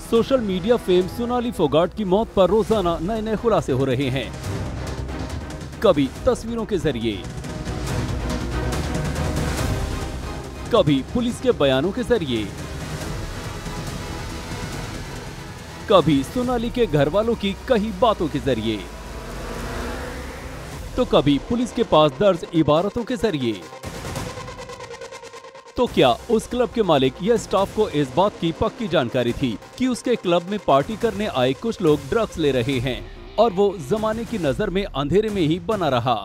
Social media fame Sonali Phogat की मौत पर रोजाना नए नए खुलासे हो रहे हैं। कभी तस्वीरों के जरिए, कभी पुलिस के बयानों के जरिए, कभी सोनाली के घर वालों की कही बातों के जरिए, तो कभी पुलिस के पास दर्ज इबारतों के जरिए। तो क्या उस क्लब के मालिक या स्टाफ को इस बात की पक्की जानकारी थी कि उसके क्लब में पार्टी करने आए कुछ लोग ड्रग्स ले रहे हैं और वो जमाने की नजर में अंधेरे में ही बना रहा,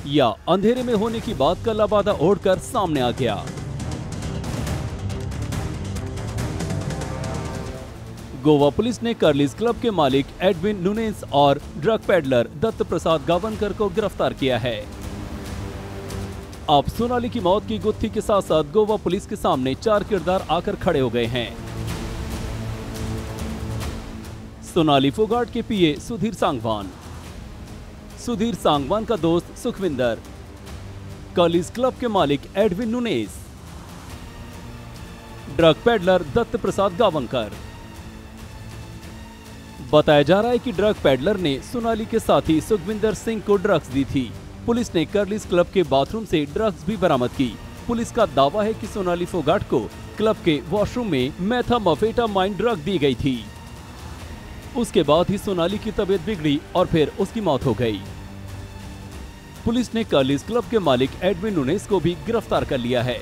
या अंधेरे में होने की बात का लबादा ओढ़कर सामने आ गया? गोवा पुलिस ने कर्लिस क्लब के मालिक एडविन नुनेस और ड्रग पेडलर दत्त प्रसाद गावनकर को गिरफ्तार किया है। अब सोनाली की मौत की गुत्थी के साथ साथ गोवा पुलिस के सामने 4 किरदार आकर खड़े हो गए हैं। सोनाली फोगाट के पीए सुधीर सांगवान, सुधीर सांगवान का दोस्त सुखविंदर, कर्लिस क्लब के मालिक एडविन नुनेस, ड्रग पेडलर दत्त प्रसाद गावनकर। बताया जा रहा है कि ड्रग पेडलर ने सोनाली के साथी सुखविंदर सिंह को ड्रग्स दी थी। पुलिस ने कर्लिस क्लब के बाथरूम से ड्रग्स भी बरामद की। पुलिस का दावा है कि सोनाली फोगाट को क्लब के वॉशरूम में मेथाम्फेटामाइन ड्रग दी गई थी। उसके बाद ही सोनाली की तबीयत बिगड़ी और फिर उसकी मौत हो गई। पुलिस ने कर्लिस क्लब के मालिक एडविन नुनेस को भी गिरफ्तार कर लिया है।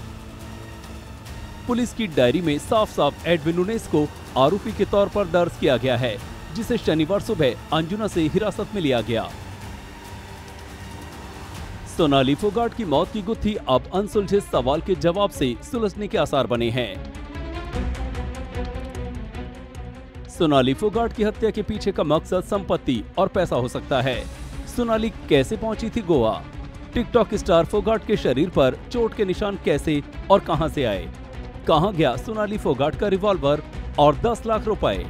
पुलिस की डायरी में साफ साफ एडविन नुनेस को आरोपी के तौर पर दर्ज किया गया है, जिसे शनिवार सुबह अंजुना से हिरासत में लिया गया। सोनाली फोगाट की मौत की गुत्थी अब अनसुलझे सवाल के जवाब से सुलझने के आसार बने हैं। सोनाली फोगाट की हत्या के पीछे का मकसद संपत्ति और पैसा हो सकता है। सोनाली कैसे पहुंची थी गोवा? टिकटॉक स्टार फोगाट के शरीर पर चोट के निशान कैसे और कहां से आए? कहां गया सोनाली फोगाट का रिवॉल्वर और 10 लाख रुपए?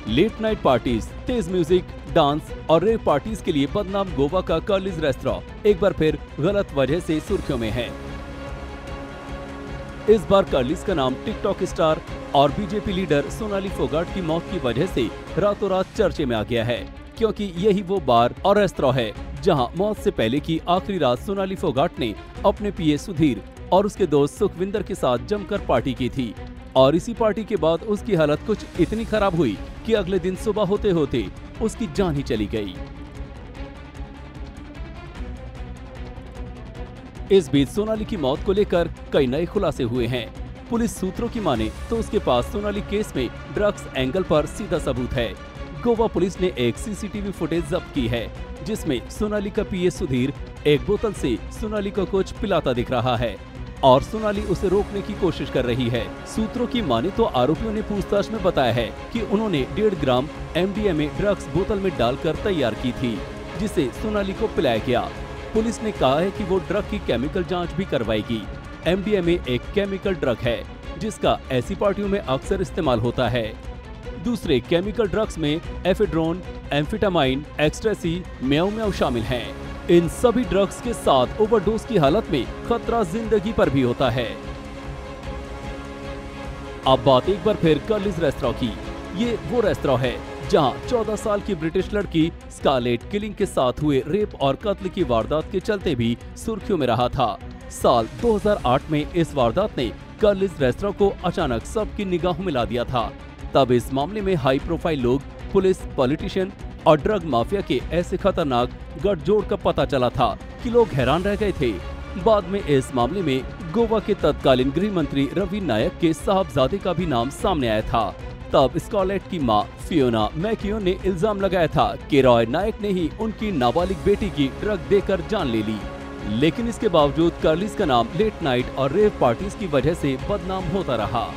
लेट नाइट पार्टीज, तेज म्यूजिक, डांस और रेव पार्टीज के लिए बदनाम गोवा का कर्लिस रेस्टोरेंट एक बार फिर गलत वजह से सुर्खियों में है। इस बार कर्लिस का नाम टिकटॉक स्टार और बीजेपी लीडर सोनाली फोगाट की मौत की वजह से रातों रात चर्चे में आ गया है, क्योंकि यही वो बार और रेस्टोरेंट है जहां मौत से पहले की आखिरी रात सोनाली फोगाट ने अपने पीए सुधीर और उसके दोस्त सुखविंदर के साथ जमकर पार्टी की थी। और इसी पार्टी के बाद उसकी हालत कुछ इतनी खराब हुई कि अगले दिन सुबह होते होते उसकी जान ही चली गई। इस बीच सोनाली की मौत को लेकर कई नए खुलासे हुए हैं। पुलिस सूत्रों की माने तो उसके पास सोनाली केस में ड्रग्स एंगल पर सीधा सबूत है। गोवा पुलिस ने एक सीसीटीवी फुटेज जब्त की है, जिसमें सोनाली का पीए सुधीर एक बोतल से सोनाली को कुछ पिलाता दिख रहा है और सोनाली उसे रोकने की कोशिश कर रही है। सूत्रों की माने तो आरोपियों ने पूछताछ में बताया है कि उन्होंने 1.5 ग्राम एमडीएमए ड्रग्स बोतल में डालकर तैयार की थी, जिसे सोनाली को पिलाया गया। पुलिस ने कहा है कि वो ड्रग की केमिकल जांच भी करवाएगी। एमडीएमए एक केमिकल ड्रग है जिसका ऐसी पार्टियों में अक्सर इस्तेमाल होता है। दूसरे केमिकल ड्रग्स में एफेड्रोन, एम्फेटामाइन, एक्सटेसी, म्याऊ शामिल हैं। इन सभी ड्रग्स के साथ ओवरडोज की हालत में खतरा जिंदगी पर भी होता है। अब बात एक बार फिर कर्लिस रेस्टोरेंट की। ये वो रेस्टोरेंट है जहां 14 साल की ब्रिटिश लड़की स्कारलेट किलिंग के साथ हुए रेप और कत्ल की वारदात के चलते भी सुर्खियों में रहा था। साल 2008 में इस वारदात ने कर्लिस रेस्टोरेंट को अचानक सबकी निगाहों में ला दिया था। तब इस मामले में हाई प्रोफाइल लोग, पुलिस, पॉलिटिशियन और ड्रग माफिया के ऐसे खतरनाक गठजोड़ का पता चला था कि लोग हैरान रह गए थे। बाद में इस मामले में गोवा के तत्कालीन गृह मंत्री रवि नायक के साहबजादे का भी नाम सामने आया था। तब स्कारलेट की मां फियोना मैकियो ने इल्जाम लगाया था कि रॉय नायक ने ही उनकी नाबालिग बेटी की ड्रग देकर जान ले ली। लेकिन इसके बावजूद कर्लिस का नाम लेट नाइट और रेव पार्टीज की वजह से बदनाम होता रहा।